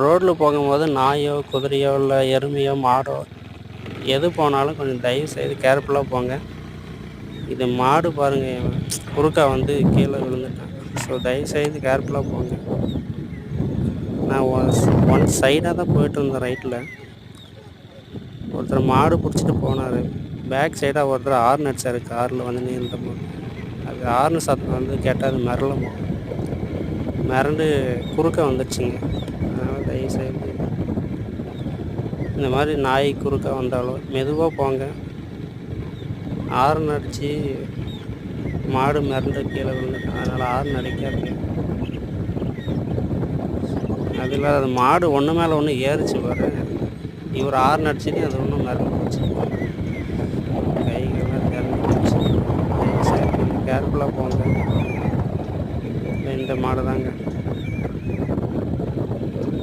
ரோட்டில் போகும்போது நாயோ குதிரையோ இல்லை எருமையோ மாடோ எது போனாலும் கொஞ்சம் தயவு செய்து கேர்ஃபுல்லாக போங்க. இது மாடு பாருங்கள், குறுக்கா வந்து கீழே விழுந்துட்டேன். ஸோ தயவுசெய்து கேர்ஃபுல்லாக போங்க. நான் ஒன் சைடாக தான் போயிட்டு இருந்தேன் ரைட்டில். ஒருத்தர் மாடு பிடிச்சிட்டு போனார். பேக் சைடாக ஒருத்தர் ஹார்ன் அடிச்சார் காரில் வந்து நின்றபோது. அது ஹார்ன் சத்தம் வந்து கேட்டால் அது மிரண்டு குறுக்க வந்துடுச்சுங்க. அதனால் தயவுசெய்து இந்த மாதிரி நாய் குறுக்க வந்தாலும் மெதுவாக போங்க. ஹார்ன் அடித்து மாடு மிரண்டு கீழே விழுந்துட்டேன். அதனால் ஹார்ன் அடிக்காதீங்க. அது இல்லாத அது மாடு ஒன்று மேலே ஒன்று ஏறிச்சு பாரு. இவர் ஹார்ன் அடிச்சுட்டு அது ஒன்றும் மிரண்டு போச்சு. கைகள்லாம் திறந்து போச்சு. சரி, கொஞ்சம் கேர்ஃபுல்லாக போங்க. இந்த மாடு தாங்க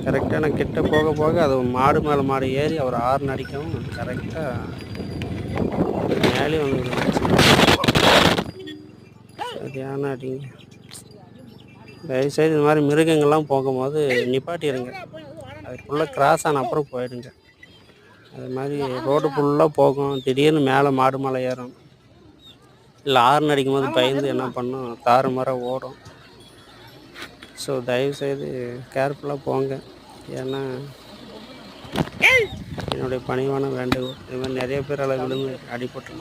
கரெக்டாக நான் கிட்ட போக போக அது மாடு மேலே மாடு ஏறி அவர் ஹார்ன் அடிக்கவும் கரெக்டாக மேலே வந்து விழுந்துச்சு. சரியான அடிங்க. தயவுசெய்து இந்த மாதிரி மிருகங்கள்லாம் போகும்போது நிப்பாட்டிடுங்க. அது ஃபுல்லாக கிராஸ் ஆன அப்புறம் போயிடுங்க. அது மாதிரி ரோடு ஃபுல்லாக போகும், திடீர்னு மேலே மாடு மேலே ஏறும், இல்லை ஹார்ன் அடிக்கும்போது பயந்து என்ன பண்ணும், தாறுமாறாக ஓடும். ஸோ தயவுசெய்து கேர்ஃபுல்லாக போங்க. ஏன்னா என்னுடைய பணிவான வேண்டுகோள். இது மாதிரி நிறைய பேர் விழுந்து அடிபட்டு